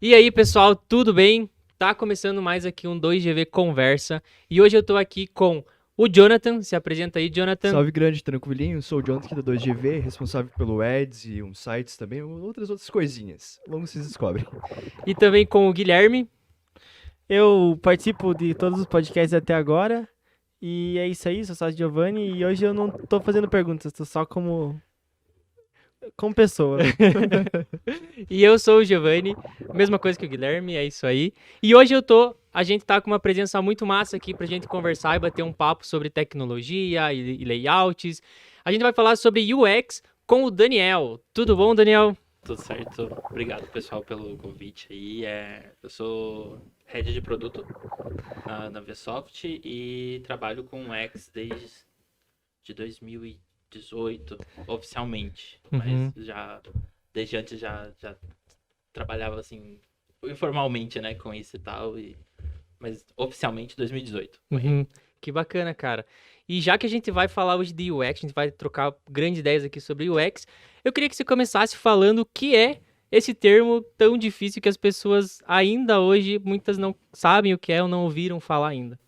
E aí, pessoal, tudo bem? Tá começando mais aqui um 2GV Conversa. E hoje eu tô aqui com o Jonathan. Se apresenta aí, Jonathan. Salve grande, tranquilinho. Sou o Jonathan aqui da 2GV, responsável pelo Ads e uns sites também, outras coisinhas. Logo vocês descobrem. E também com o Guilherme. Eu participo de todos os podcasts até agora. E é isso aí, sou sócio Giovanni. E hoje eu não tô fazendo perguntas, tô só como pessoa. E eu sou o Giovanni. Mesma coisa que o Guilherme, é isso aí. E hoje a gente tá com uma presença muito massa aqui pra gente conversar e bater um papo sobre tecnologia e layouts. A gente vai falar sobre UX com o Daniel. Tudo bom, Daniel? Tudo certo. Obrigado, pessoal, pelo convite aí. Eu sou head de produto na Vsoft e trabalho com UX desde 2018, oficialmente. Uhum. Mas desde antes já trabalhava assim, informalmente, né, com isso e tal. Mas oficialmente 2018. Uhum. Que bacana, cara. E já que a gente vai falar hoje de UX, a gente vai trocar grandes ideias aqui sobre UX, eu queria que você começasse falando o que é esse termo tão difícil que as pessoas ainda hoje, muitas não sabem o que é ou não ouviram falar ainda.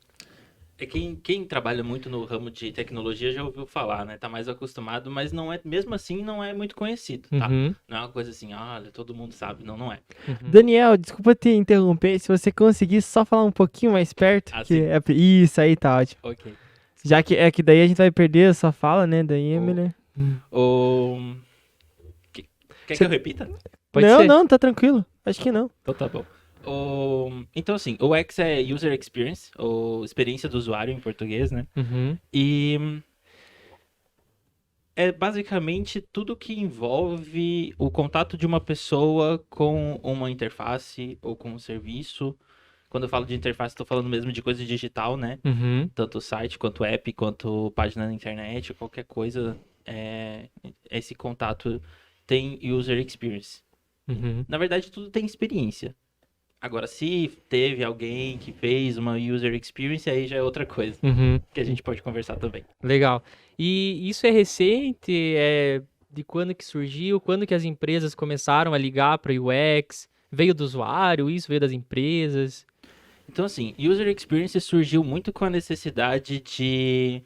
Quem trabalha muito no ramo de tecnologia já ouviu falar, né? Tá mais acostumado, mas mesmo assim não é muito conhecido, tá? Uhum. Não é uma coisa assim, olha, todo mundo sabe. Não é. Uhum. Daniel, desculpa te interromper. Se você conseguir só falar um pouquinho mais perto. Sim. Isso aí tá ótimo. Ok. Já que daí a gente vai perder a sua fala, né? Daí é melhor. Quer que eu repita? Pode ser. Não, tá tranquilo. Acho que não. Então tá bom. Então, assim, o UX é User Experience, ou experiência do usuário em português, né? Uhum. E é basicamente tudo que envolve o contato de uma pessoa com uma interface ou com um serviço. Quando eu falo de interface, estou falando mesmo de coisa digital, né? Uhum. Tanto site, quanto app, quanto página na internet, qualquer coisa, esse contato tem User Experience. Uhum. Na verdade, tudo tem experiência. Agora, se teve alguém que fez uma User Experience, aí já é outra coisa, Uhum. que a gente pode conversar também. Legal. E isso é recente? É de quando que surgiu? Quando que as empresas começaram a ligar para UX? Veio do usuário? Isso veio das empresas? Então, assim, User Experience surgiu muito com a necessidade de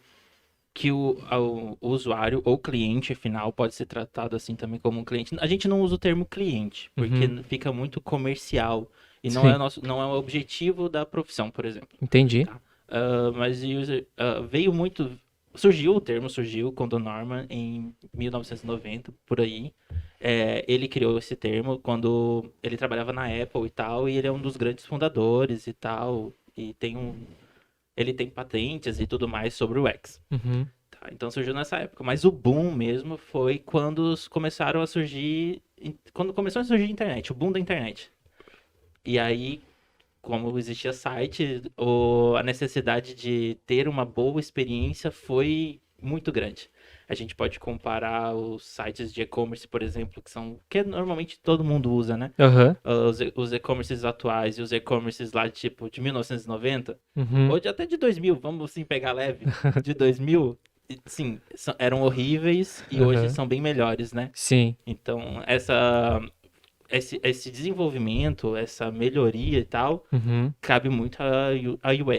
que o usuário ou cliente final pode ser tratado assim também como um cliente. A gente não usa o termo cliente, porque fica muito comercial e não é não é o objetivo da profissão, por exemplo. Entendi. Tá? Mas o termo surgiu quando o Norman, em 1990, por aí, ele criou esse termo quando ele trabalhava na Apple e tal, e ele é um dos grandes fundadores e tal, e ele tem patentes e tudo mais sobre o UX. Uhum. Tá, então surgiu nessa época, mas o boom mesmo foi quando começou a surgir a internet, o boom da internet. E aí, como existia site, a necessidade de ter uma boa experiência foi muito grande. A gente pode comparar os sites de e-commerce, por exemplo, que normalmente todo mundo usa, né? Aham. Os e-commerces atuais e os e-commerces lá tipo de 1990, Uhum. ou até de 2000, vamos assim pegar leve, de 2000, sim, eram horríveis e hoje Aham. são bem melhores, né? Sim. Então, esse desenvolvimento, essa melhoria e tal, Uhum. cabe muito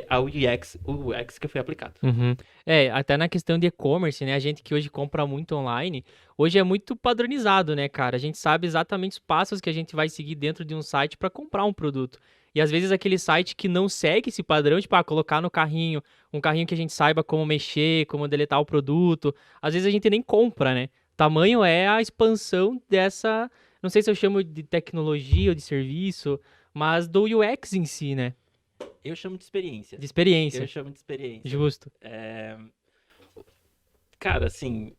ao UX que foi aplicado. Uhum. Até na questão de e-commerce, né? A gente que hoje compra muito online, hoje é muito padronizado, né, cara? A gente sabe exatamente os passos que a gente vai seguir dentro de um site para comprar um produto. E às vezes aquele site que não segue esse padrão, tipo, colocar no carrinho, um carrinho que a gente saiba como mexer, como deletar o produto, às vezes a gente nem compra, né? Tamanho é a expansão dessa, não sei se eu chamo de tecnologia ou de serviço, mas do UX em si, né? Eu chamo de experiência. De experiência. Eu chamo de experiência. Justo. Cara, assim,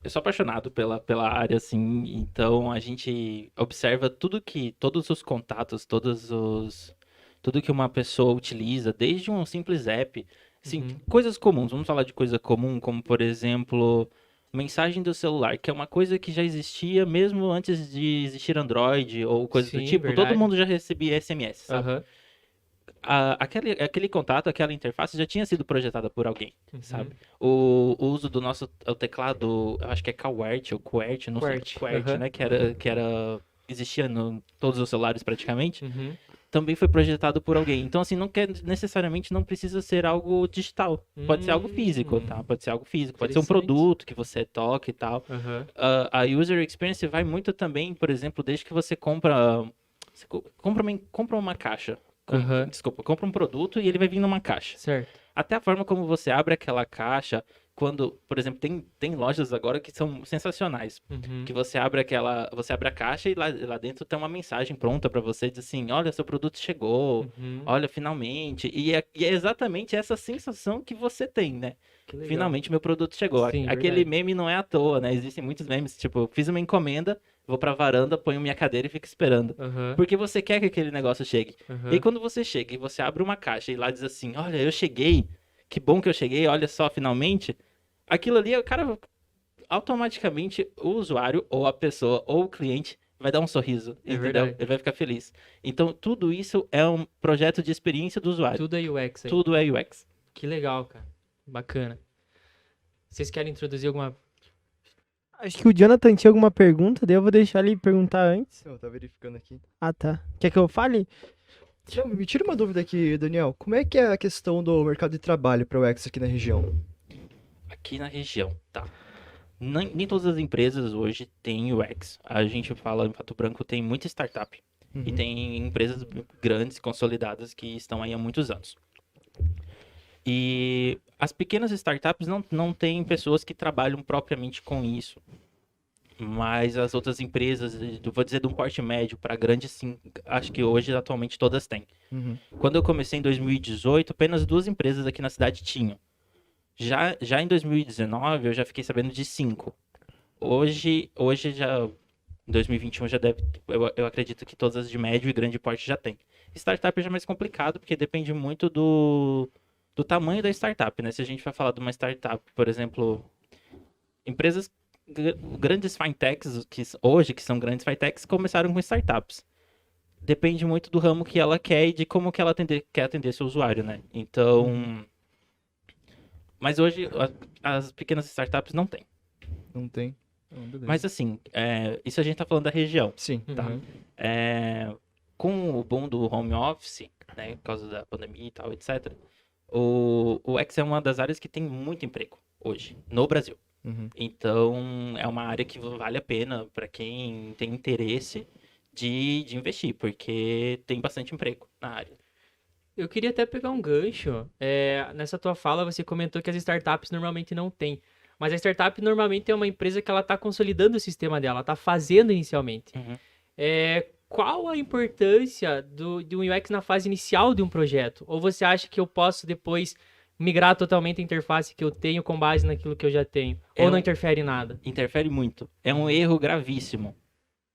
eu sou apaixonado pela área, assim, então a gente observa todos os contatos, tudo que uma pessoa utiliza, desde um simples app, assim, coisas comuns, vamos falar de coisa comum, como, por exemplo, mensagem do celular, que é uma coisa que já existia mesmo antes de existir Android ou coisa do Sim, tipo, verdade. todo mundo já recebia SMS, sabe? Aham. Aquele contato, aquela interface já tinha sido projetada por alguém, Uhum. sabe? O uso o teclado, eu acho que é QWERTY ou QWERTY, não QWERTY, sei, QWERTY, aham. né? Que era existia em todos os celulares praticamente, Uhum. também foi projetado por alguém. Então, assim, necessariamente não precisa ser algo digital. Pode ser algo físico, tá? Pode ser algo físico. Pode ser um Interessante. produto que você toca e tal. Aham. A user experience vai muito também, por exemplo, desde que você compra... compra uma caixa. Aham. Desculpa, compra um produto e ele vai vir numa caixa. Certo. Até a forma como você abre aquela caixa, quando, por exemplo, tem lojas agora que são sensacionais. Uhum. Que você abre a caixa e lá dentro tem uma mensagem pronta pra você, diz assim, olha, seu produto chegou, Uhum. olha, finalmente. E é exatamente essa sensação que você tem, né? Que legal. Finalmente meu produto chegou. Sim, Aquele verdade. meme não é à toa, né? Existem muitos memes, tipo, eu fiz uma encomenda, vou pra varanda, ponho minha cadeira e fico esperando. Aham. Porque você quer que aquele negócio chegue. Aham. E aí quando você chega e você abre uma caixa e lá diz assim, olha, eu cheguei, que bom que eu cheguei, olha só, finalmente. Aquilo ali, o cara, automaticamente, o usuário, ou a pessoa, ou o cliente, vai dar um sorriso, É entendeu? verdade. Ele vai ficar feliz. Então, tudo isso é um projeto de experiência do usuário. Tudo é UX aí. Tudo é UX. Que legal, cara. Bacana. Vocês querem introduzir alguma... Acho que o Jonathan tinha alguma pergunta, daí eu vou deixar ele perguntar antes. Eu tava verificando aqui. Ah, tá. Quer que eu fale? Não, me tira uma dúvida aqui, Daniel. Como é que é a questão do mercado de trabalho para o UX aqui na região? Aqui na região, tá? Nem todas as empresas hoje têm UX. A gente fala em Pato Branco, tem muita startup. E Uhum. tem empresas grandes, consolidadas, que estão aí há muitos anos. E as pequenas startups não têm pessoas que trabalham propriamente com isso. Mas as outras empresas, eu vou dizer de um porte médio para grande, sim, acho que hoje, atualmente, todas têm. Uhum. Quando eu comecei em 2018, apenas 2 empresas aqui na cidade tinham. Já em 2019, eu já fiquei sabendo de 5. Hoje já, em 2021, já deve, eu acredito que todas as de médio e grande porte já tem. Startup já é mais complicado, porque depende muito do tamanho da startup, né? Se a gente vai falar de uma startup, por exemplo, empresas grandes fintechs, que são grandes fintechs, começaram com startups. Depende muito do ramo que ela quer e de como que ela quer atender seu usuário, né? Então... Mas hoje, as pequenas startups não têm. Não tem? Não, beleza. Mas assim, isso a gente tá falando da região. Sim. Tá. Uhum. Com o boom do home office, né, por causa da pandemia e tal, etc., o UX é uma das áreas que tem muito emprego hoje, no Brasil. Uhum. Então, é uma área que vale a pena para quem tem interesse de investir, porque tem bastante emprego na área. Eu queria até pegar um gancho. Nessa tua fala, você comentou que as startups normalmente não têm. Mas a startup normalmente é uma empresa que ela está consolidando o sistema dela, está fazendo inicialmente. Uhum. Qual a importância de um UX na fase inicial de um projeto? Ou você acha que eu posso depois migrar totalmente a interface que eu tenho com base naquilo que eu já tenho? Ou não interfere em nada? Interfere muito. É um erro gravíssimo.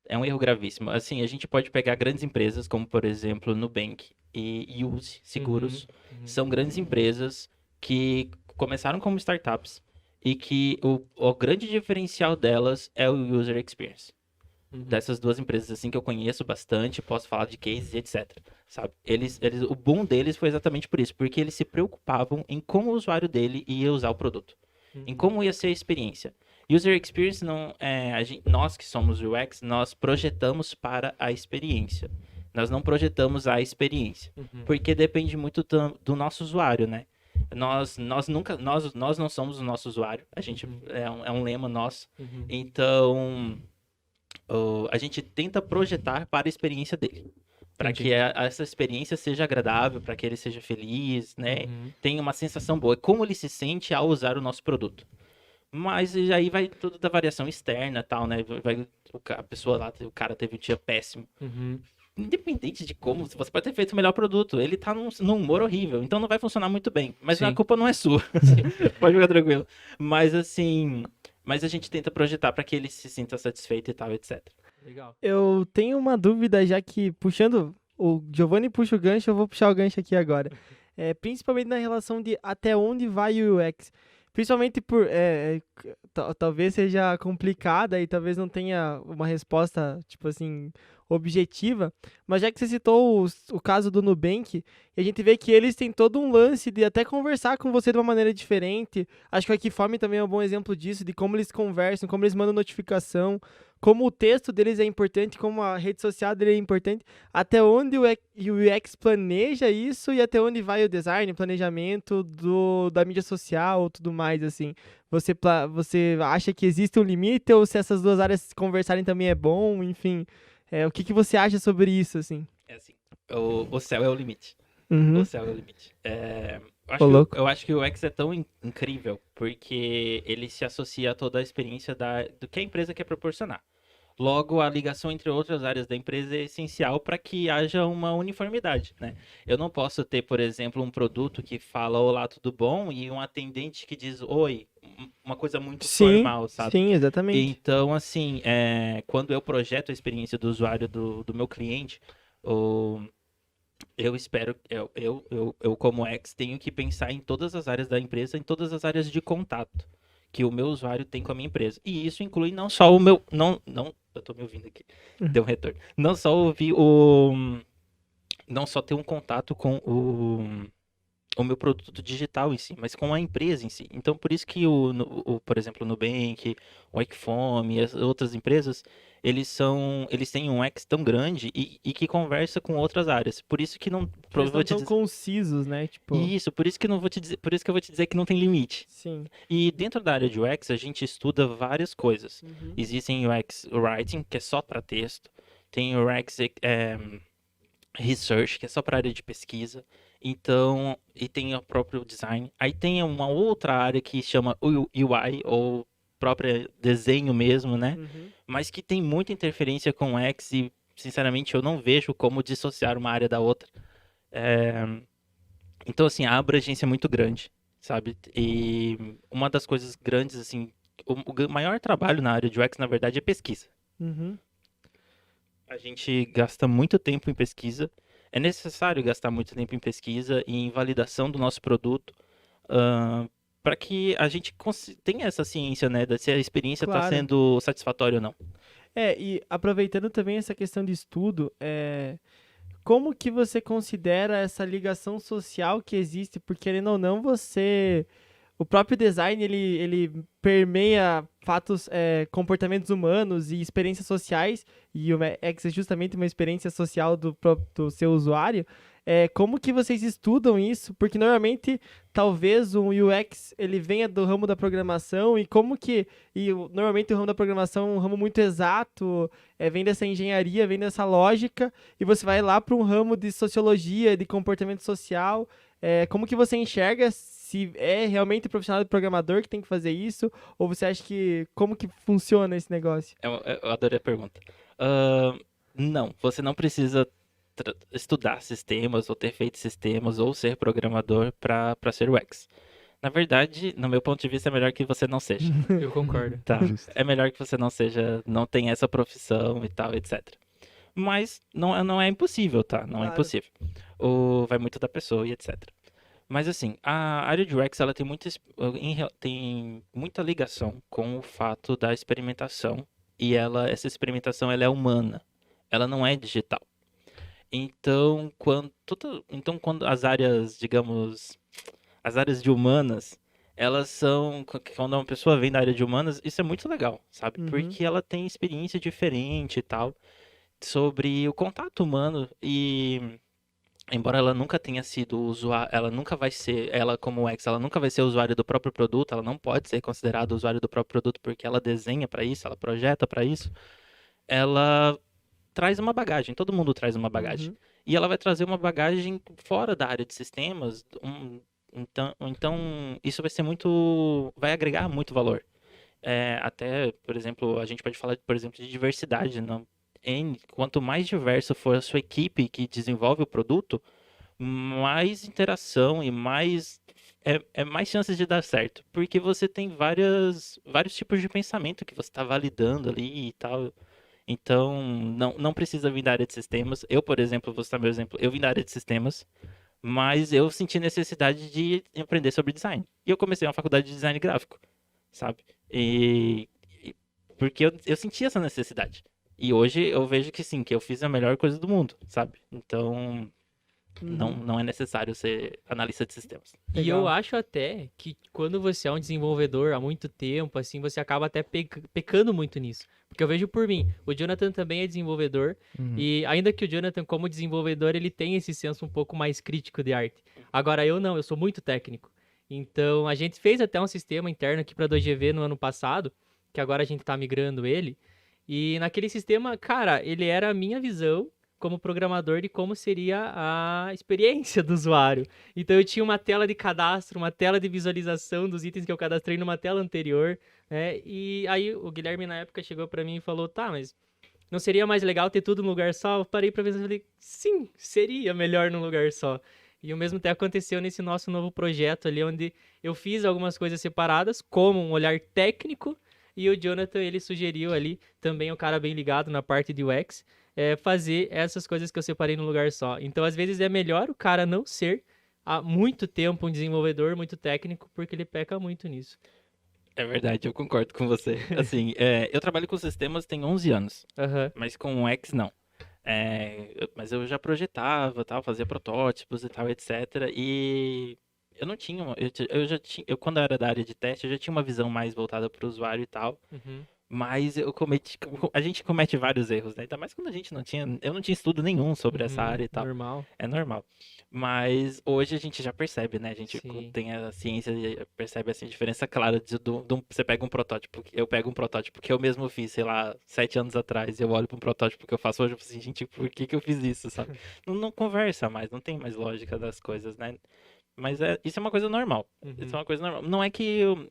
É um erro gravíssimo. Assim, a gente pode pegar grandes empresas, como por exemplo Nubank e Use Seguros. Uhum. São grandes empresas que começaram como startups e que o grande diferencial delas é o user experience. Uhum. Dessas duas empresas assim que eu conheço bastante, posso falar de cases, etc. Sabe? O boom deles foi exatamente por isso, porque eles se preocupavam em como o usuário dele ia usar o produto, em como ia ser a experiência. User experience não é nós que somos UX, nós projetamos para a experiência. Nós não projetamos a experiência, Uhum. porque depende muito do nosso usuário, né? Nós não somos o nosso usuário. A gente é um lema nosso. Uhum. Então a gente tenta projetar para a experiência dele, para Entendi. que essa experiência seja agradável, para que ele seja feliz, né? Uhum. Tenha uma sensação boa, como ele se sente ao usar o nosso produto. Mas aí vai tudo da variação externa, tal, né? A pessoa lá, o cara teve um dia péssimo. Uhum. Independente de como, você pode ter feito o melhor produto, ele tá num humor horrível, então não vai funcionar muito bem. Mas Sim. a culpa não é sua. Pode ficar tranquilo. Mas assim, a gente tenta projetar para que ele se sinta satisfeito e tal, etc. Legal. Eu tenho uma dúvida, já que puxando, o Giovanni puxa o gancho, eu vou puxar o gancho aqui agora. Principalmente na relação de até onde vai o UX. Principalmente por, talvez seja complicada e talvez não tenha uma resposta, tipo assim, objetiva, mas já que você citou o caso do Nubank, a gente vê que eles têm todo um lance de até conversar com você de uma maneira diferente. Acho que o Equiform também é um bom exemplo disso, de como eles conversam, como eles mandam notificação, como o texto deles é importante, como a rede social dele é importante, até onde o UX planeja isso e até onde vai o design, o planejamento da mídia social, tudo mais, assim. Você acha que existe um limite ou se essas duas áreas conversarem também é bom? Enfim, o que você acha sobre isso, assim? É assim, o céu é o limite. Uhum. O céu é o limite. Ô, louco. Eu acho que o UX é tão incrível porque ele se associa a toda a experiência do que a empresa quer proporcionar. Logo, a ligação entre outras áreas da empresa é essencial para que haja uma uniformidade, né? Eu não posso ter, por exemplo, um produto que fala olá, tudo bom, e um atendente que diz oi, uma coisa muito formal, sabe? Sim, exatamente. Então, assim, quando eu projeto a experiência do usuário do meu cliente, eu espero, eu como ex, tenho que pensar em todas as áreas da empresa, em todas as áreas de contato que o meu usuário tem com a minha empresa. E isso inclui não só o meu, não, eu tô me ouvindo aqui, deu um retorno. Não só não só ter um contato com o meu produto digital em si, mas com a empresa em si. Então, por isso que por exemplo, o Nubank, o Equiform e as outras empresas, eles têm um X tão grande e que conversa com outras áreas. Por isso que não, Eles vou não te tão dizer, concisos, né? Tipo, isso, por isso que eu não vou te dizer, por isso que eu vou te dizer que não tem limite. sim. E dentro da área de UX, a gente estuda várias coisas. Uhum. Existem UX Writing, que é só para texto. Tem UX Research, que é só para área de pesquisa. Então, e tem o próprio design. Aí tem uma outra área que chama UI, ou próprio desenho mesmo, né? Uhum. Mas que tem muita interferência com o UX e, sinceramente, eu não vejo como dissociar uma área da outra. Então, assim, a abrangência é muito grande, sabe? E uma das coisas grandes, assim, o maior trabalho na área de UX, na verdade, é pesquisa. Uhum. A gente gasta muito tempo em pesquisa. É necessário gastar muito tempo em pesquisa e em validação do nosso produto para que a gente tenha essa ciência, né, de se a experiência está Claro. sendo satisfatória ou não. E aproveitando também essa questão de estudo, como que você considera essa ligação social que existe? Porque, querendo ou não, o próprio design, ele permeia fatos, comportamentos humanos e experiências sociais, e o X é justamente uma experiência social do seu usuário. Como que vocês estudam isso? Porque normalmente, talvez um UX ele venha do ramo da programação, normalmente o ramo da programação é um ramo muito exato, vem dessa engenharia, vem dessa lógica, e você vai lá para um ramo de sociologia, de comportamento social. Como que você enxerga se é realmente o profissional de programador que tem que fazer isso, ou você acha como que funciona esse negócio? Eu adorei a pergunta. Não, você não precisa estudar sistemas ou ter feito sistemas ou ser programador para ser UX. Na verdade, no meu ponto de vista, é melhor que você não seja. Eu concordo. Tá. Justo. É melhor que você não seja, não tenha essa profissão e tal, etc. Mas não é impossível, tá? Não é Claro. impossível. Vai muito da pessoa e etc. Mas assim, a área de UX ela tem muita ligação com o fato da experimentação e essa experimentação ela é humana, ela não é digital. Então, quando as áreas, digamos, as áreas de humanas, elas são, quando uma pessoa vem da área de humanas, isso é muito legal, sabe? Uhum. Porque ela tem experiência diferente e tal sobre o contato humano e embora ela nunca tenha sido usuária, ela como UX, ela nunca vai ser usuária do próprio produto, ela não pode ser considerada usuária do próprio produto porque ela desenha para isso, ela projeta para isso. Ela traz uma bagagem, todo mundo traz uma bagagem. Uhum. E ela vai trazer uma bagagem fora da área de sistemas, então isso vai agregar muito valor. Até, por exemplo, a gente pode falar, por exemplo, de diversidade, não? Quanto mais diverso for a sua equipe que desenvolve o produto, mais interação e mais mais chances de dar certo, porque você tem vários tipos de pensamento que você está validando ali e tal. Então, não precisa vir da área de sistemas. Eu, por exemplo, vou citar meu exemplo, eu vim da área de sistemas, mas eu senti necessidade de aprender sobre design. E eu comecei uma faculdade de design gráfico, sabe? Porque eu senti essa necessidade. E hoje eu vejo que sim, que eu fiz a melhor coisa do mundo, sabe? Então, não é necessário ser analista de sistemas. E Legal. eu acho até que quando você é um desenvolvedor há muito tempo, assim, você acaba até pecando muito nisso. Porque eu vejo por mim, o Jonathan também é desenvolvedor, e ainda que o Jonathan, como desenvolvedor, ele tem esse senso um pouco mais crítico de arte. Agora eu não, eu sou muito técnico. Então a gente fez até um sistema interno aqui para 2GV no ano passado, que agora a gente tá migrando ele. E naquele sistema, cara, ele era a minha visão como programador de como seria a experiência do usuário. Então eu tinha uma tela de cadastro, uma tela de visualização dos itens que eu cadastrei numa tela anterior, né? E aí o Guilherme na época chegou pra mim e falou: "Tá, mas não seria mais legal ter tudo num lugar só?" Eu parei pra pensar e falei: "Sim, seria melhor num lugar só." E o mesmo até aconteceu nesse nosso novo projeto ali, onde eu fiz algumas coisas separadas, como um olhar técnico, e o Jonathan, ele sugeriu ali, também um cara bem ligado na parte de UX, fazer essas coisas que eu separei num lugar só. Então, às vezes, é melhor o cara não ser há muito tempo um desenvolvedor muito técnico, porque ele peca muito nisso. É verdade, eu concordo com você. Assim, eu trabalho com sistemas tem 11 anos, Aham. mas com o X não. Mas eu já projetava, tal, fazia protótipos e tal, etc. E eu não tinha, eu já tinha, quando eu era da área de teste, eu já tinha uma visão mais voltada para o usuário e tal. Uhum. Mas a gente comete vários erros, né? Ainda mais quando eu não tinha estudo nenhum sobre essa área e tal. Normal. É normal. Mas hoje a gente já percebe, né? A gente Sim. tem a ciência e percebe assim, a diferença clara você pega um protótipo, eu pego um protótipo que eu mesmo fiz, sei lá, 7 anos atrás, e eu olho para um protótipo que eu faço hoje, eu falo assim, gente, por que eu fiz isso, sabe? Não conversa mais, não tem mais lógica das coisas, né? Mas isso é uma coisa normal. Isso é Uhum. uma coisa normal. Não é que eu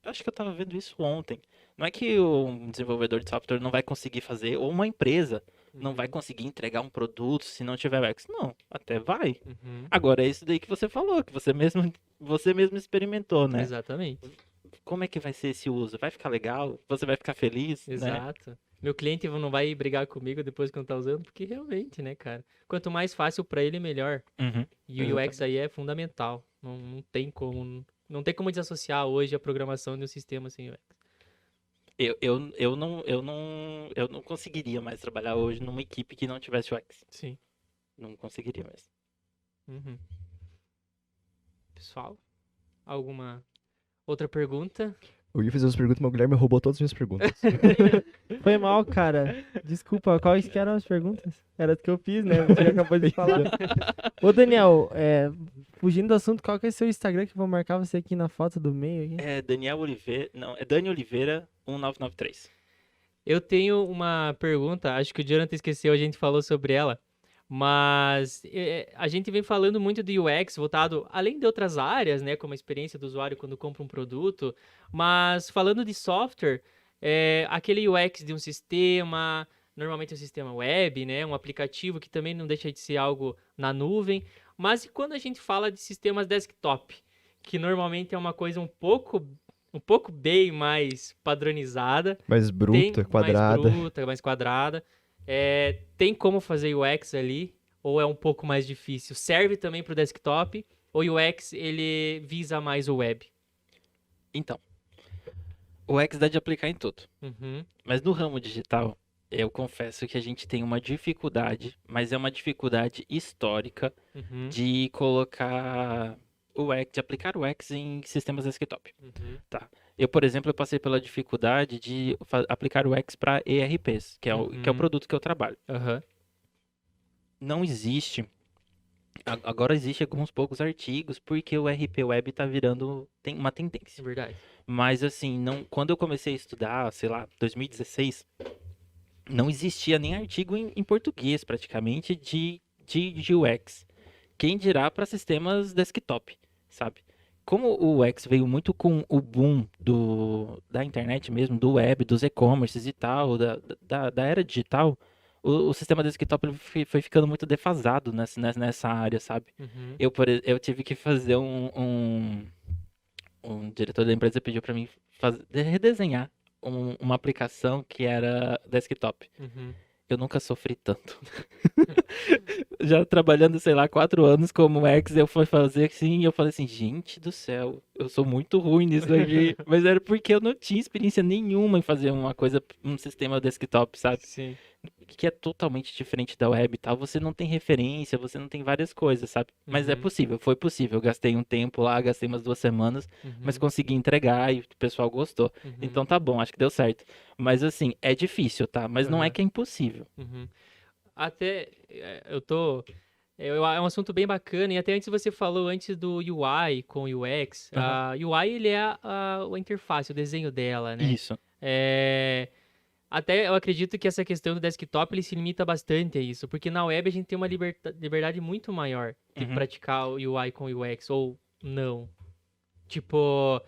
acho que eu tava vendo isso ontem. Não é que um desenvolvedor de software não vai conseguir fazer, ou uma empresa não vai Uhum. conseguir entregar um produto se não tiver UX. Não, até vai. Uhum. Agora é isso daí que você falou, que você mesmo experimentou, né? Exatamente. Como é que vai ser esse uso? Vai ficar legal? Você vai ficar feliz, né? Exato. Meu cliente não vai brigar comigo depois que não tá usando, porque realmente, né, cara? Quanto mais fácil pra ele, melhor. Uhum, E o UX exatamente. aí é fundamental. Não tem como. Não tem como desassociar hoje a programação de um sistema sem UX. Eu não conseguiria mais trabalhar hoje numa equipe que não tivesse UX. Sim. Não conseguiria mais. Uhum. Pessoal, alguma outra pergunta? Eu ia fazer umas perguntas, mas o Guilherme roubou todas as minhas perguntas. Foi mal, cara. Desculpa, quais que eram as perguntas? Era do que eu fiz, né? Você acabou de falar. Ô, Daniel, fugindo do assunto, qual que é seu Instagram que eu vou marcar você aqui na foto do meio aqui? É Daniel Oliveira. Não, é Dani Oliveira 1993. Eu tenho uma pergunta, acho que o Jonathan esqueceu, a gente falou sobre ela. Mas a gente vem falando muito de UX voltado, além de outras áreas, né, como a experiência do usuário quando compra um produto, mas falando de software, aquele UX de um sistema, normalmente um sistema web, né, um aplicativo que também não deixa de ser algo na nuvem, mas e quando a gente fala de sistemas desktop, que normalmente é uma coisa um pouco bem mais padronizada, Mais tem bruta, mais quadrada. bruta, mais quadrada. Tem como fazer UX ali? Ou é um pouco mais difícil? Serve também para o desktop? Ou o UX ele visa mais o web? Então, o X dá de aplicar em tudo. Uhum, Mas no ramo digital, eu confesso que a gente tem uma dificuldade, mas é uma dificuldade histórica uhum, de colocar o X, de aplicar o X em sistemas desktop. uhum, Tá. Eu, por exemplo, eu passei pela dificuldade de aplicar o X para ERPs, que é o uhum, produto que eu trabalho. aham, Não existe. Agora existe alguns poucos artigos, porque o RP Web tá virando tem uma é tendência. verdade. Mas assim, não, quando eu comecei a estudar, sei lá, 2016, não existia nem artigo em português praticamente de UX. Quem dirá para sistemas desktop, sabe? Como o UX veio muito com o boom da internet mesmo, do web, dos e-commerces e tal, da era digital, o sistema desktop ele foi ficando muito defasado nessa área, sabe? Uhum, Eu tive que fazer um diretor da empresa pediu para mim redesenhar uma aplicação que era desktop. uhum. Eu nunca sofri tanto. Já trabalhando, sei lá, 4 anos como X, eu fui fazer assim, e eu falei assim, gente do céu, eu sou muito ruim nisso aqui. Mas era porque eu não tinha experiência nenhuma em fazer uma coisa, um sistema desktop, sabe? Sim. Que é totalmente diferente da web e tal. Você não tem referência, você não tem várias coisas, sabe? Mas é Uhum. possível, foi possível. Eu gastei um tempo lá, gastei umas 2 semanas, mas Uhum. consegui entregar e o pessoal gostou. Uhum. Então tá bom, acho que deu certo. Mas assim, é difícil, tá? Mas não é Aham. que é impossível. Uhum. Até eu tô. É um assunto bem bacana, e até antes você falou antes do UI com UX. Aham. A UI, ele é a interface, o desenho dela, né? Isso. É, até eu acredito que essa questão do desktop, ele se limita bastante a isso, porque na web a gente tem uma liberdade muito maior de Uhum. praticar o UI com UX, ou não. Tipo,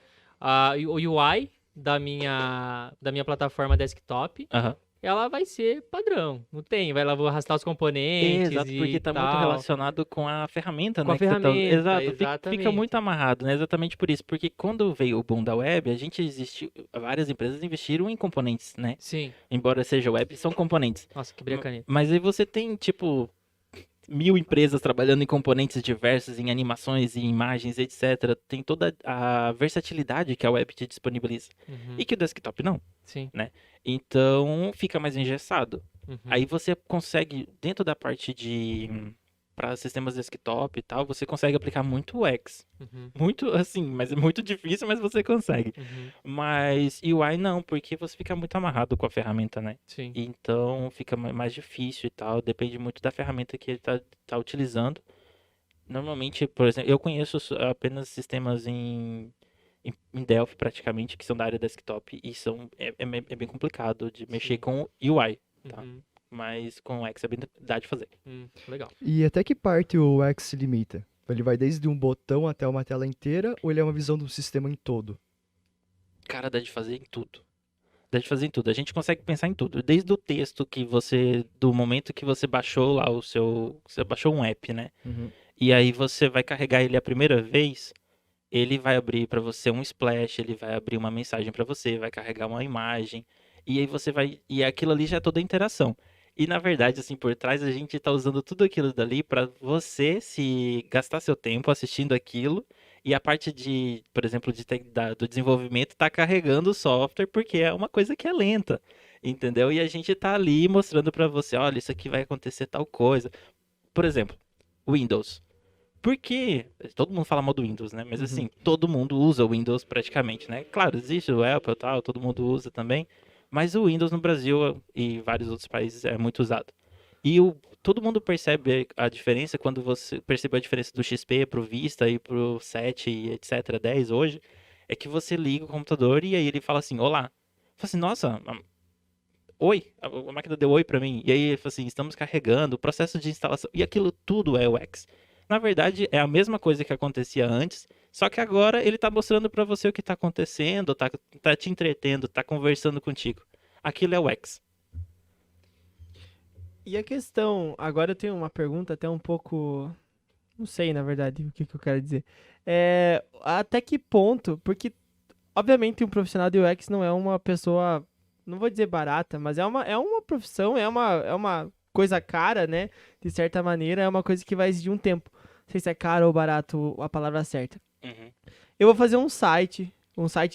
o UI da minha plataforma desktop, Aham. ela vai ser padrão. Não tem, lá vou arrastar os componentes Exato, porque e tá muito tal. relacionado com a ferramenta, Com a né, que você tá ferramenta, exato, fica muito exatamente. amarrado, né, exatamente por isso, porque quando veio o boom da web, várias empresas investiram em componentes, né, Sim. embora seja web, são componentes. Nossa, quebrei a caneta. Mas aí você tem, tipo, 1.000 empresas trabalhando em componentes diversos, em animações, em imagens, etc. Tem toda a versatilidade que a web te disponibiliza. Uhum. E que o desktop não, Sim. né? Então fica mais engessado. Uhum. Aí você consegue, dentro da parte de para sistemas desktop e tal, você consegue aplicar muito o X. Uhum. Muito assim, mas é muito difícil, mas você consegue. Uhum. Mas UI não, porque você fica muito amarrado com a ferramenta, né? Sim. Então fica mais difícil e tal. Depende muito da ferramenta que ele tá utilizando. Normalmente, por exemplo, eu conheço apenas sistemas em Delphi praticamente, que são da área desktop, e é bem complicado de mexer Sim. com UI, tá? Uhum. Mas com o X é bem dá de fazer. Legal. E até que parte o X se limita? Ele vai desde um botão até uma tela inteira ou ele é uma visão do sistema em todo? Cara, dá de fazer em tudo. Dá de fazer em tudo. A gente consegue pensar em tudo. Desde o texto que você, do momento que você baixou lá você baixou um app, né? Uhum. E aí você vai carregar ele a primeira vez, ele vai abrir para você um splash, ele vai abrir uma mensagem para você, vai carregar uma imagem, e aí você vai, e aquilo ali já é toda a interação. E na verdade, assim, por trás a gente tá usando tudo aquilo dali para você se gastar seu tempo assistindo aquilo, e a parte de, por exemplo, do desenvolvimento tá carregando o software porque é uma coisa que é lenta, entendeu? E a gente tá ali mostrando para você, olha, isso aqui vai acontecer tal coisa. Por exemplo, Windows. Porque todo mundo fala mal do Windows, né? Mas assim, todo mundo usa o Windows praticamente, né? Claro, existe o Apple e tal, todo mundo usa também. Mas o Windows no Brasil e vários outros países é muito usado. E todo mundo percebe a diferença quando você percebe a diferença do XP pro Vista e pro 7 e etc, 10 hoje, é que você liga o computador e aí ele fala assim, olá. Fala assim, nossa, oi, a máquina deu oi pra mim. E aí ele fala assim, estamos carregando, o processo de instalação, e aquilo tudo é o X. Na verdade, é a mesma coisa que acontecia antes, só que agora ele tá mostrando pra você o que tá acontecendo, tá te entretendo, tá conversando contigo. Aquilo é o X. E a questão, agora eu tenho uma pergunta até um pouco, não sei na verdade o que eu quero dizer. Até que ponto, porque obviamente um profissional de UX não é uma pessoa, não vou dizer barata, mas é uma profissão, é uma coisa cara, né? De certa maneira, é uma coisa que vai exigir um tempo. Não sei se é caro ou barato a palavra certa. Uhum. Eu vou fazer um site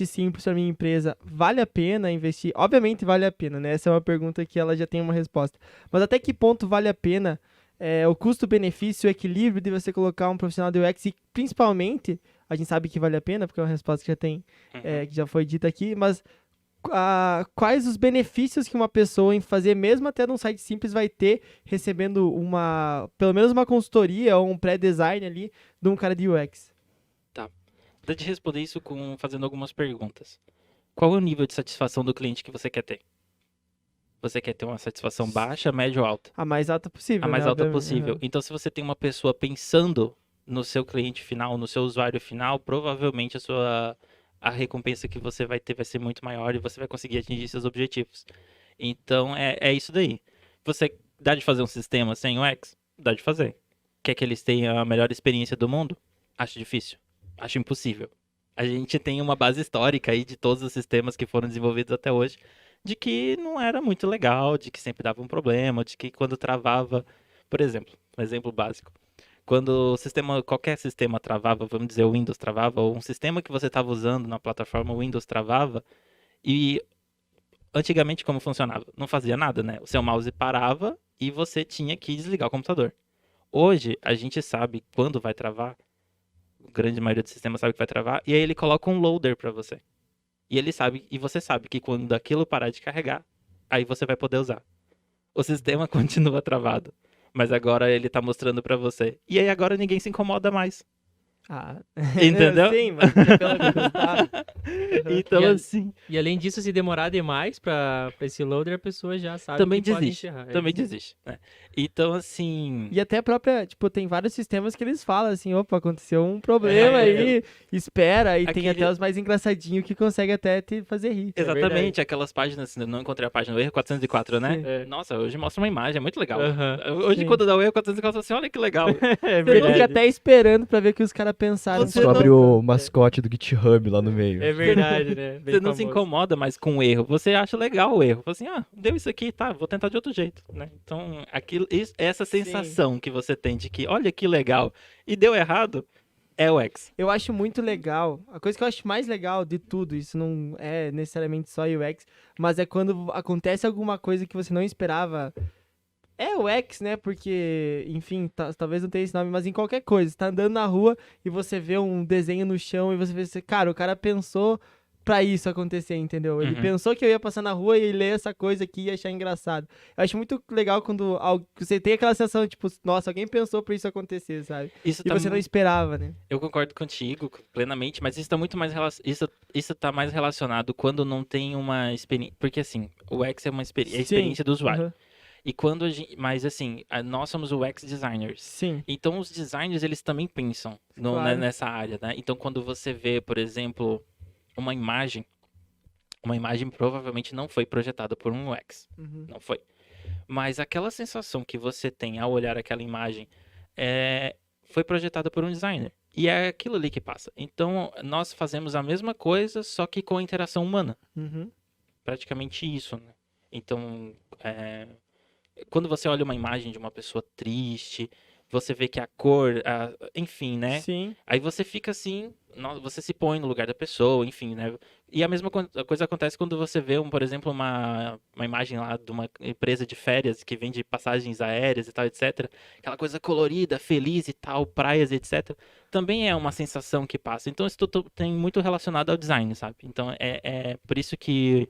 simples para minha empresa. Vale a pena investir? Obviamente vale a pena, né? Essa é uma pergunta que ela já tem uma resposta. Mas até que ponto vale a pena o custo-benefício, o equilíbrio de você colocar um profissional de UX e principalmente, a gente sabe que vale a pena, porque é uma resposta que já tem, que já foi dita aqui, mas quais os benefícios que uma pessoa em fazer, mesmo até num site simples, vai ter recebendo pelo menos uma consultoria ou um pré-design ali de um cara de UX? Tá. Dá de responder isso fazendo algumas perguntas. Qual é o nível de satisfação do cliente que você quer ter? Você quer ter uma satisfação baixa, média ou alta? A mais alta possível, A mais né? alta Obviamente. possível. Aham. Então, se você tem uma pessoa pensando no seu cliente final, no seu usuário final, provavelmente a recompensa que você vai ter vai ser muito maior e você vai conseguir atingir seus objetivos. Então, é isso daí. Você dá de fazer um sistema sem UX? Dá de fazer. Quer que eles tenham a melhor experiência do mundo? Acho difícil. Acho impossível. A gente tem uma base histórica aí de todos os sistemas que foram desenvolvidos até hoje, de que não era muito legal, de que sempre dava um problema, de que quando travava, por exemplo, um exemplo básico. quando o sistema, qualquer sistema travava, vamos dizer, o Windows travava, ou um sistema que você estava usando na plataforma o Windows travava, e antigamente como funcionava? Não fazia nada, né? O seu mouse parava e você tinha que desligar o computador. Hoje, a gente sabe quando vai travar, a grande maioria dos sistemas sabe que vai travar, e aí ele coloca um loader para você. E ele sabe, e você sabe que quando aquilo parar de carregar, aí você vai poder usar. O sistema continua travado, mas agora ele tá mostrando para você. E aí agora ninguém se incomoda mais. Ah, Entendeu? sim, mas é pelo que custava. Então, E a- assim, E além disso, se demorar demais pra esse loader, a pessoa já sabe também que pode desiste. encerrar. É Também isso. desiste, né? Então, assim, E até a própria, tipo, tem vários sistemas que eles falam assim, opa, aconteceu um problema aí, espera, e tem Aquele- até os mais engraçadinhos que conseguem até te fazer rir. exatamente, aquelas páginas, não encontrei a página, o erro 404, né? Sim. É. Nossa, hoje mostra uma imagem, é muito legal. Aham. Hoje, Sim. quando dá o erro 404, assim, olha que legal. É Você fica verdade. até esperando pra ver o que os caras pensaram. Você pra- Descobre o mascote do GitHub lá no meio. É verdade, né? Bem Você não se famoso. incomoda mais com o erro, você acha legal o erro. Fala assim, deu isso aqui, tá, vou tentar de outro jeito, né? Então, essa sensação que você tem de que, olha que legal, e deu errado, é o X. Eu acho muito legal. A coisa que eu acho mais legal de tudo, isso não é necessariamente só UX, mas é quando acontece alguma coisa que você não esperava. É o X, né? Porque, enfim, talvez não tenha esse nome, mas em qualquer coisa. Você tá andando na rua e você vê um desenho no chão e você vê, cara, o cara pensou pra isso acontecer, entendeu? Ele Uhum. pensou que eu ia passar na rua e ler essa coisa aqui e ia achar engraçado. Eu acho muito legal quando você tem aquela sensação, tipo, nossa, alguém pensou pra isso acontecer, sabe? Isso E tá você não esperava, né? Eu concordo contigo plenamente, mas isso tá muito mais isso tá mais relacionado quando não tem uma experiência, porque assim, o X é uma é a Sim. experiência do usuário. Aham. E quando mas assim, nós somos o UX designers. Sim. Então os designers eles também pensam Claro. nessa área, né? Então quando você vê, por exemplo, uma imagem provavelmente não foi projetada por um UX, Uhum. não foi. Mas aquela sensação que você tem ao olhar aquela imagem foi projetada por um designer. E é aquilo ali que passa. Então, nós fazemos a mesma coisa, só que com a interação humana. Uhum. Praticamente isso, né? Então, quando você olha uma imagem de uma pessoa triste, você vê que a cor, enfim, né? Sim. Aí você fica assim, você se põe no lugar da pessoa, enfim, né? E a mesma coisa acontece quando você vê, por exemplo, uma imagem lá de uma empresa de férias que vende passagens aéreas e tal, etc. Aquela coisa colorida, feliz e tal, praias, etc. Também é uma sensação que passa. Então isso tem muito relacionado ao design, sabe? Então é por isso que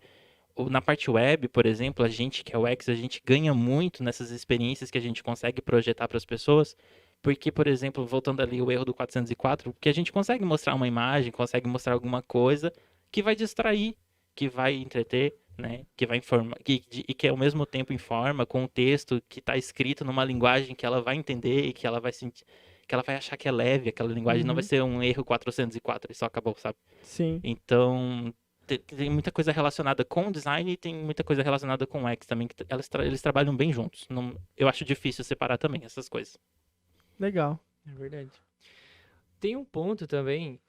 na parte web, por exemplo, a gente que é UX, a gente ganha muito nessas experiências que a gente consegue projetar para as pessoas, porque, por exemplo, voltando ali o erro do 404, que a gente consegue mostrar uma imagem, consegue mostrar alguma coisa que vai distrair, que vai entreter, né, que vai informar, e que ao mesmo tempo informa com um texto que está escrito numa linguagem que ela vai entender e que ela vai sentir, que ela vai achar que é leve, aquela linguagem não vai ser um erro 404 e só acabou, sabe? Sim. Então, tem muita coisa relacionada com o design e tem muita coisa relacionada com o UX também, que eles trabalham bem juntos. Eu acho difícil separar também essas coisas. Legal. É verdade. Tem um ponto também,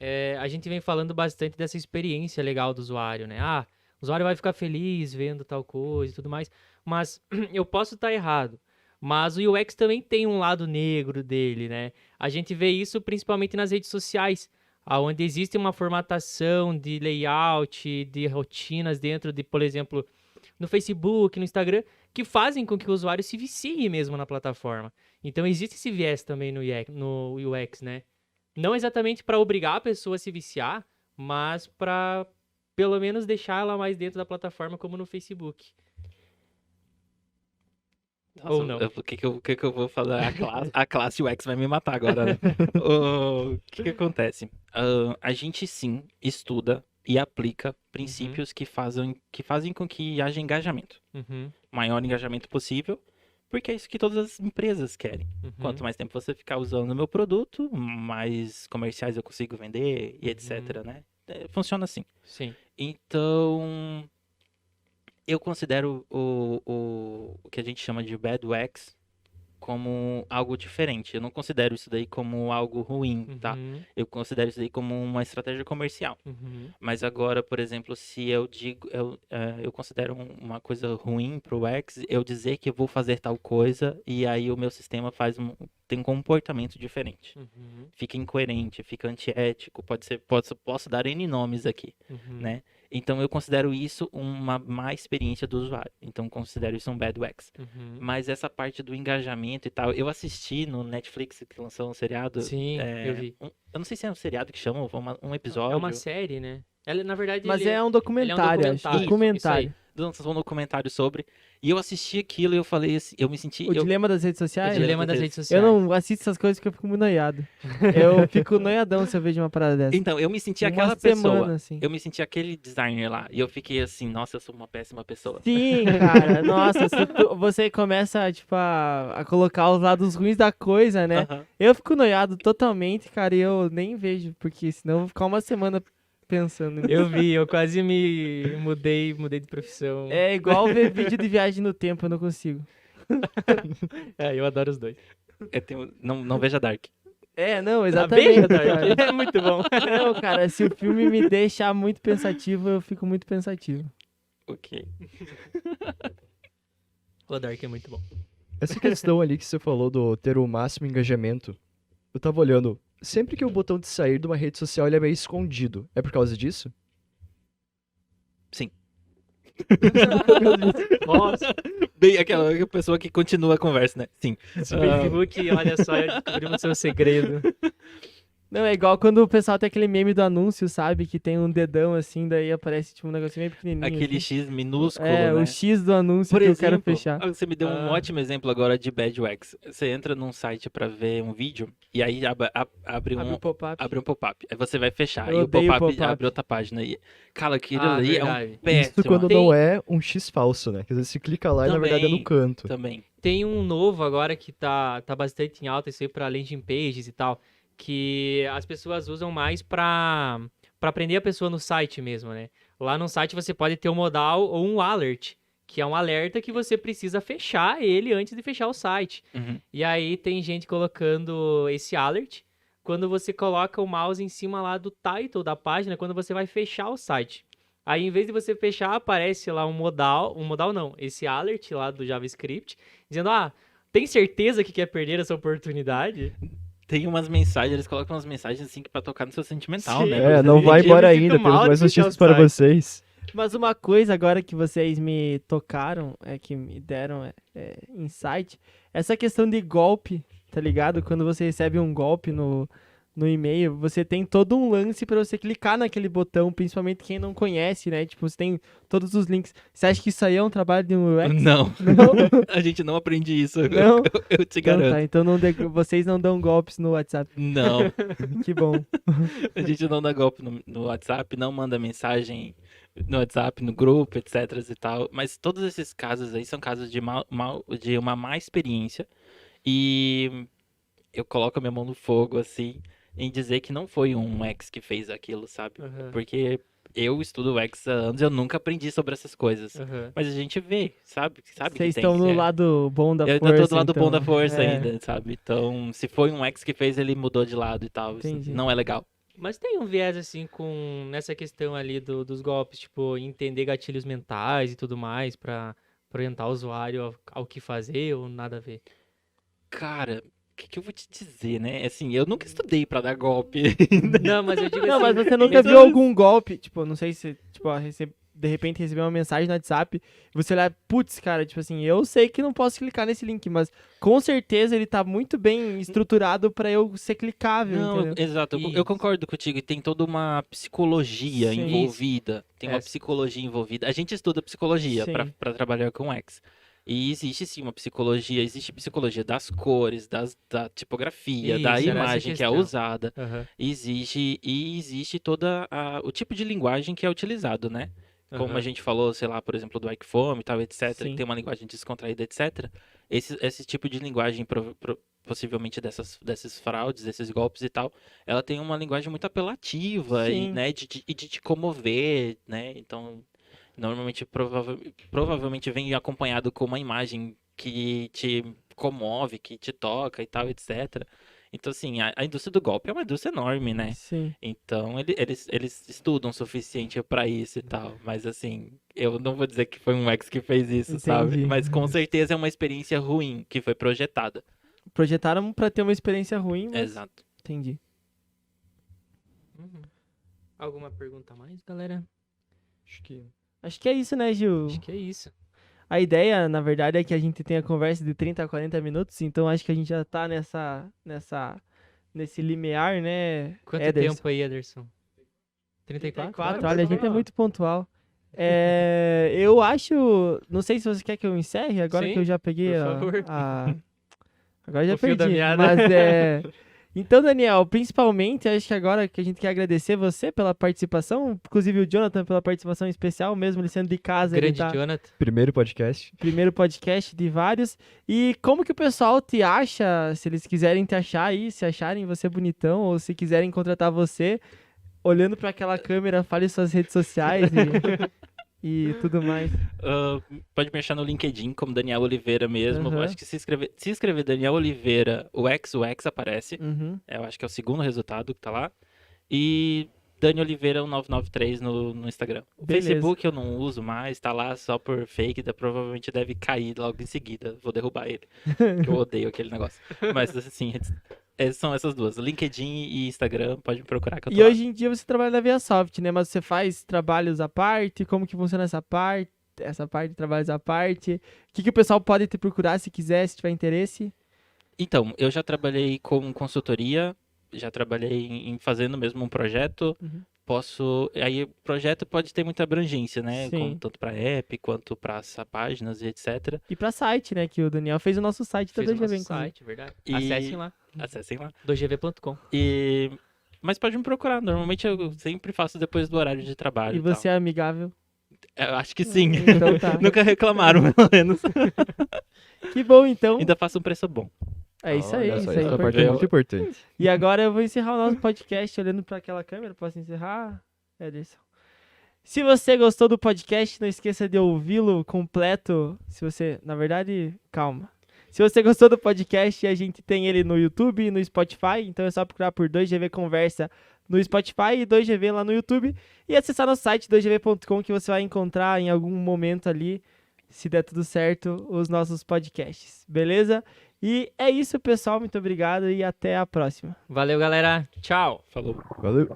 a gente vem falando bastante dessa experiência legal do usuário, né? Ah, o usuário vai ficar feliz vendo tal coisa e tudo mais, mas eu posso estar errado. Mas o UX também tem um lado negro dele, né? A gente vê isso principalmente nas redes sociais, onde existe uma formatação de layout, de rotinas dentro de, por exemplo, no Facebook, no Instagram, que fazem com que o usuário se vicie mesmo na plataforma. Então existe esse viés também no UX, né? Não exatamente para obrigar a pessoa a se viciar, mas para pelo menos deixar ela mais dentro da plataforma, como no Facebook. Nossa, Ou não. O que eu vou falar? A classe UX vai me matar agora, né? O que acontece? A gente sim estuda e aplica princípios que fazem com que haja engajamento. Uhum, Maior engajamento possível, porque é isso que todas as empresas querem. uhum, Quanto mais tempo você ficar usando o meu produto, mais comerciais eu consigo vender e etc, né? Funciona assim. Sim. Então, eu considero o que a gente chama de bad UX como algo diferente. Eu não considero isso daí como algo ruim, tá? Uhum, Eu considero isso daí como uma estratégia comercial. uhum, Mas agora, por exemplo, se eu digo, eu considero uma coisa ruim pro X, eu dizer que eu vou fazer tal coisa e aí o meu sistema tem um comportamento diferente. uhum, Fica incoerente, fica antiético, posso dar N nomes aqui, uhum. né? Então eu considero isso uma má experiência do usuário. Então eu considero isso um bad UX. Uhum. Mas essa parte do engajamento e tal, eu assisti no Netflix que lançou um seriado. Sim, eu vi. Eu não sei se é um seriado que chama, ou um episódio. É uma série, né? Ela, na verdade, Mas ele é um documentário, acho. documentário, Documentário. Lançou um documentário sobre. E eu assisti aquilo e eu falei assim, eu me senti. O dilema das redes O sociais? dilema das redes Eu sociais. não assisto essas coisas porque eu fico muito noiado. Eu fico noiadão se eu vejo uma parada dessa. Então, eu me senti Uma aquela semana, pessoa. assim. Eu me senti aquele designer lá. E eu fiquei assim, nossa, eu sou uma péssima pessoa. Sim, cara. Nossa, se você começa, tipo, a colocar os lados ruins da coisa, né? Aham. Eu fico noiado totalmente, cara, e eu nem vejo, porque senão eu vou ficar uma semana pensando nisso. Eu vi, eu quase me mudei de profissão. É igual ver vídeo de viagem no tempo, eu não consigo. Eu adoro os dois. Não veja Dark. É, não, Ah, exatamente. veja, cara. Dark. É muito bom. Não, cara, se o filme me deixar muito pensativo, eu fico muito pensativo. Ok. O Dark é muito bom. Essa questão ali que você falou do ter o máximo engajamento, eu tava olhando. Sempre que o botão de sair de uma rede social ele é meio escondido. É por causa disso? Sim. Nossa, Bem, aquela pessoa que continua a conversa, né? Sim. esse Facebook, olha só, eu descobri o seu segredo. Não, é igual quando o pessoal tem aquele meme do anúncio, sabe? Que tem um dedão assim, daí aparece tipo um negocinho bem pequenininho. Aquele assim. X minúsculo, É, né? o X do anúncio Por que eu exemplo, quero fechar. você me deu um Ah. ótimo exemplo agora de Bad UX. Você entra num site pra ver um vídeo e aí abre Abre o pop-up. um pop-up. Aí você vai fechar Eu e o odeio pop-up pop-up. abre outra página. E, cara, aquilo Ah, ali é um verdade. péssimo. Isso quando Tem- não é um X falso, né? Que às vezes você clica lá e na verdade é no Também. canto. Também. Tem um novo agora que tá bastante em alta, isso aí pra landing pages e tal, que as pessoas usam mais pra prender a pessoa no site mesmo, né? Lá no site você pode ter um modal ou um alert, que é um alerta que você precisa fechar ele antes de fechar o site. Uhum. E aí tem gente colocando esse alert quando você coloca o mouse em cima lá do title da página, quando você vai fechar o site. Aí, em vez de você fechar, aparece lá um modal não, esse alert lá do JavaScript, dizendo, tem certeza que quer perder essa oportunidade? Tem umas mensagens, eles colocam umas mensagens assim que pra tocar no seu sentimental, Sim. né? É, não vai eu embora me sinto ainda, mal temos de mais fechar o notícias para site. vocês. Mas uma coisa agora que vocês me tocaram, que me deram insight, essa questão de golpe, tá ligado? Quando você recebe um golpe no e-mail, você tem todo um lance pra você clicar naquele botão, principalmente quem não conhece, né? Tipo, você tem todos os links. Você acha que isso aí é um trabalho de um UX? Não, Não? a gente não aprende isso. Não? Eu te Então garanto. tá, então vocês não dão golpes no WhatsApp. Não, Que bom. a gente não dá golpe no WhatsApp, não manda mensagem no WhatsApp, no grupo, etc e tal. Mas todos esses casos aí são casos de de uma má experiência. E eu coloco a minha mão no fogo, assim, em dizer que não foi um ex que fez aquilo, sabe? Aham, Porque eu estudo UX há anos e eu nunca aprendi sobre essas coisas. aham. Mas a gente vê, sabe que Vocês tem. estão no é. lado bom da Eu força. ainda tô do lado então. bom da força É. ainda, sabe? Então, se foi um ex que fez, ele mudou de lado e tal. Isso Entendi. não é legal. Mas tem um viés, assim, nessa questão ali dos golpes, tipo, entender gatilhos mentais e tudo mais pra orientar o usuário ao que fazer ou nada a ver. Cara, o que eu vou te dizer, né? Assim, eu nunca estudei pra dar golpe. Não, mas eu digo Não, assim... mas você nunca mesmo- viu algum golpe, tipo, não sei se, tipo, de repente recebeu uma mensagem no WhatsApp, e você olhar, putz, cara, tipo assim, eu sei que não posso clicar nesse link, mas com certeza ele tá muito bem estruturado pra eu ser clicável, Não, entendeu? exato, eu Isso. concordo contigo. E tem toda uma psicologia Sim. envolvida. Tem uma É. psicologia envolvida. A gente estuda psicologia Sim. pra trabalhar com X. E existe sim uma psicologia, existe psicologia das cores, da tipografia, da Isso, era essa imagem que é questão. usada. Aham, Existe toda o tipo de linguagem que é utilizado, né? Como a aham. gente falou, sei lá, por exemplo, do Ikephone e tal, etc., Sim. que tem uma linguagem descontraída, etc. Esse tipo de linguagem, possivelmente desses fraudes, desses golpes e tal, ela tem uma linguagem muito apelativa e, Sim. né, de te comover, né? Então, normalmente, provavelmente vem acompanhado com uma imagem que te comove, que te toca e tal, etc. Então, assim, a indústria do golpe é uma indústria enorme, né? Sim. Então, eles estudam o suficiente pra isso e tal. Mas, assim, eu não vou dizer que foi um ex que fez isso, sabe? Entendi. Mas com certeza é uma experiência ruim que foi projetada. Projetaram pra ter uma experiência ruim, mas... Exato. Entendi. Alguma pergunta a mais, galera? Acho que é isso, né, Gil? Acho que é isso. A ideia, na verdade, é que a gente tenha conversa de 30 a 40 minutos, então acho que a gente já tá nesse limiar, né, Quanto Ederson? tempo aí, Ederson? 34? 34, olha, a gente é muito pontual. Eu acho... Não sei se você quer que eu encerre, agora Sim, que eu já peguei por favor. Agora já O fio da perdi, meada. mas Então, Daniel, principalmente, acho que agora que a gente quer agradecer você pela participação, inclusive o Jonathan pela participação especial, mesmo ele sendo de casa, ele Grande tá... Jonathan. Primeiro podcast. Primeiro podcast de vários. E como que o pessoal te acha, se eles quiserem te achar aí, se acharem você bonitão, ou se quiserem contratar você, olhando pra aquela câmera, fale suas redes sociais e tudo mais. Pode me achar no LinkedIn como Daniel Oliveira mesmo. Aham. Acho que se escrever Daniel Oliveira, o X aparece. Uhum. Eu acho que é o segundo resultado que tá lá. E Dani Oliveira 1993 no Instagram. O Beleza. Facebook eu não uso mais, tá lá só por fake, provavelmente deve cair logo em seguida. Vou derrubar ele, que eu odeio aquele negócio. Mas assim, são essas duas, LinkedIn e Instagram, pode me procurar que eu tô E lá. hoje em dia você trabalha na ViaSoft, né? Mas você faz trabalhos à parte? Como que funciona essa parte de trabalhos à parte? O que o pessoal pode te procurar se quiser, se tiver interesse? Então, eu já trabalhei com consultoria, já trabalhei em fazendo mesmo um projeto. Uhum. Aí o projeto pode ter muita abrangência, né? Sim. Tanto para app quanto para páginas e etc. E pra site, né? Que o Daniel fez o nosso site da Fez o 2GV, nosso inclusive. site, verdade. E- Acessem lá, Acessem lá. 2gv.com. Mas pode me procurar. Normalmente eu sempre faço depois do horário de trabalho. E você é amigável? Eu acho que sim. Então tá. Nunca reclamaram, pelo menos. Que bom, então. Ainda faço um preço bom. É isso aí, Olha só, isso aí é essa parte é importante. muito importante. E agora eu vou encerrar o nosso podcast olhando para aquela câmera. Posso encerrar, Ederson? Se você gostou do podcast, não esqueça de ouvi-lo completo. Se você, na verdade, calma. Se você gostou do podcast, a gente tem ele no YouTube e no Spotify. Então é só procurar por 2GV Conversa no Spotify e 2GV lá no YouTube. E acessar nosso site 2gv.com que você vai encontrar em algum momento ali, se der tudo certo, os nossos podcasts. Beleza? E é isso, pessoal. Muito obrigado e até a próxima. Valeu, galera. Tchau. Falou. Valeu.